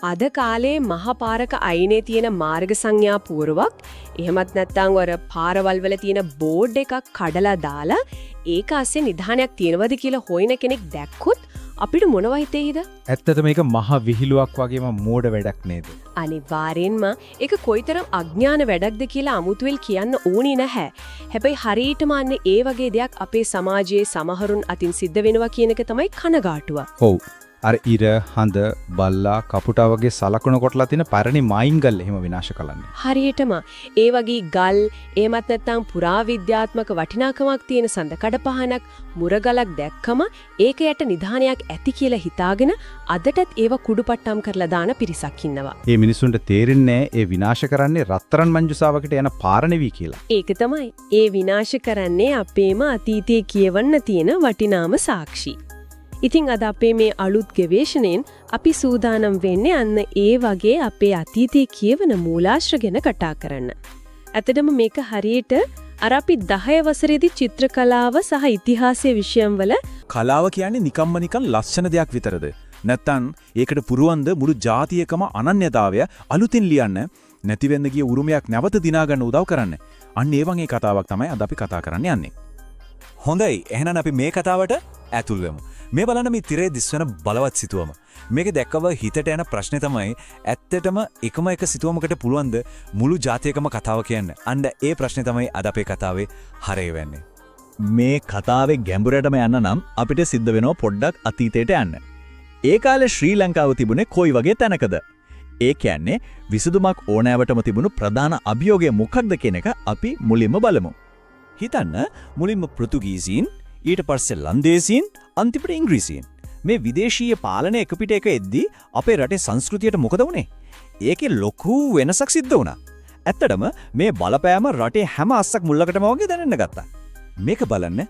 අද කාලේ මහපාරක අයිනේ තියෙන මාර්ග සංඥා පුවරුවක් එහෙමත් නැත්නම් වර පාරවල් වල තියෙන බෝඩ් එකක් කඩලා දාලා ඒක ASCII නිධානයක් තියෙනවද කියලා හොයන කෙනෙක් දැක්කොත් අපිට මොනව හිතෙයිද? ඇත්තට මේක මහ විහිළුවක් වගේම මෝඩ වැඩක් නේද? අනිවාර්යෙන්ම ඒක කොයිතරම් අඥාන වැඩක්ද කියලා අමුතුවෙල් කියන්න ඕනේ නැහැ. හැබැයි හරියටම අන්න ඒ වගේ දෙයක් අපේ සමාජයේ සමහරුන් අතින් සිද්ධ වෙනවා කියන එක තමයි කනගාටුව. ඔව්. අර ඉර හඳ බල්ලා කපුටා වගේ සලකුණු කොටලා තියෙන පරණි මයින් ගල් එහෙම විනාශ කළන්නේ. හරියටම ඒ වගේ ගල් එහෙමත් නැත්නම් පුරාවිද්‍යාත්මක වටිනාකමක් තියෙන සඳ කඩපහනක් මුරගලක් දැක්කම ඒක යට නිධානයක් ඇති කියලා හිතාගෙන අදටත් ඒව කුඩුපට්ටම් කරලා දාන පිරිසක් ඉන්නවා. මේ මිනිසුන්ට තේරෙන්නේ ඒ විනාශ කරන්නේ රත්තරන් මංජුසාවකට යන පාර නෙවි කියලා. ඒක තමයි. ඒ විනාශ කරන්නේ අපේම අතීතයේ කියවන්න තියෙන වටිනාම සාක්ෂි. ඉතින් අද අපේ මේ අලුත් ගවේෂණයෙන් අපි සූදානම් වෙන්නේ අන්න ඒ වගේ අපේ අතීතයේ කියවන මූලාශ්‍ර ගැන කතා කරන්න. ඇත්තටම මේක හරියට අර අපි 10 වසරේදී චිත්‍රකලාව සහ ඉතිහාසයේ විෂයන් වල කලාව කියන්නේ නිකම්ම නිකන් ලස්සන දෙයක් විතරද? නැත්තම් ඒකට පුරවන්ද මුළු ජාතියකම අනන්‍යතාවය අලුතින් ලියන්න නැති වෙන්න ගිය උරුමයක් නැවත දිනා ගන්න උදව් කරන්න. අන්න ඒ වගේ කතාවක් තමයි අද අපි කතා කරන්න යන්නේ. හොඳයි, එහෙනම් අපි මේ කතාවට ඇතුල් වෙමු. මේ බලන්න මේ තිරේ දිස්වන බලවත් සිතුවම. මේක දැක්කව හිතට යන ප්‍රශ්නේ තමයි ඇත්තටම එකම එක සිතුවමකට පුළුවන්ද මුළු ජාතියකම කතාව කියන්න. අන්න ඒ ප්‍රශ්නේ තමයි අද අපේ කතාවේ හරය වෙන්නේ. මේ කතාවේ ගැඹුරටම යන්න නම් අපිට සිද්ධ වෙනවා පොඩ්ඩක් අතීතයට යන්න. ඒ කාලේ ශ්‍රී ලංකාව තිබුණේ කොයි වගේ තැනකද? ඒ කියන්නේ විසඳුමක් ඕනෑවටම තිබුණු ප්‍රධාන අභියෝගය මොකක්ද කියන එක අපි මුලින්ම බලමු. හිතන්න මුලින්ම පෘතුගීසීන් ඊට පස්සේ ලන්දේසීන් අන්තිමට ඉංග්‍රීසීන් මේ විදේශීය පාලනය එක පිට එක එද්දී අපේ රටේ සංස්කෘතියට මොකද වුනේ? ඒකේ ලොකු වෙනසක් සිද්ධ වුණා. ඇත්තටම මේ බලපෑම රටේ හැම අස්සක් මුල්ලකටම වගේ දැනෙන්න ගත්තා. මේක බලන්න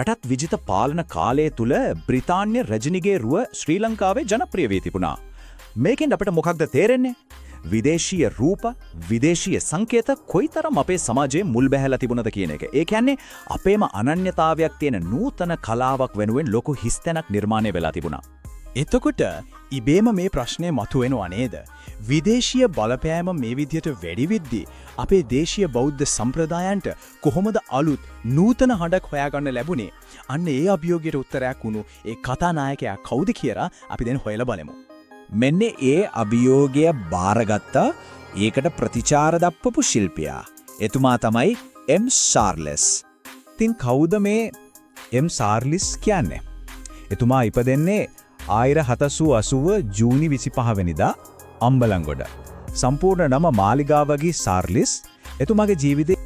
යටත් විජිත පාලන කාලය තුල බ්‍රිතාන්‍ය රජනිගේ රුව ශ්‍රී ලංකාවේ ජනප්‍රිය වී තිබුණා. මේකෙන් අපිට මොකක්ද තේරෙන්නේ? විදේශීය රූප, විදේශීය සංකේත කොයිතරම් අපේ සමාජයේ මුල් බැහැලා තිබුණද කියන එක. ඒ කියන්නේ අපේම අනන්‍යතාවයක් තියෙන නූතන කලාවක් වෙනුවෙන් ලොකු හිස්තැනක් නිර්මාණය වෙලා තිබුණා. එතකොට ඉබේම මේ ප්‍රශ්නය මතුවෙනවා නේද? විදේශීය බලපෑම මේ විදිහට වැඩි වෙද්දී අපේ දේශීය බෞද්ධ සම්ප්‍රදායන්ට කොහොමද අලුත් නූතන හඬක් හොයාගන්න ලැබුණේ? අන්න ඒ අභියෝගයට උත්තරයක් වුණු ඒ කතානායකයා කවුද කියලා අපි දැන් හොයලා බලමු. මෙන්න ඒ අභියෝගය බාරගත්තා ඒකට ප්‍රතිචාර දක්වපු ශිල්පියා. එතුමා තමයි එම් ෂාර්ලස්. ඉතින් කවුද මේ එම් ෂාර්ලස් කියන්නේ? එතුමා ඉපදෙන්නේ 1780 ජූනි 25 වෙනිදා අම්බලන්ගොඩ. සම්පූර්ණ නම මාලිගාවගේ ෂාර්ලස්. එතුමාගේ ජීවිතේ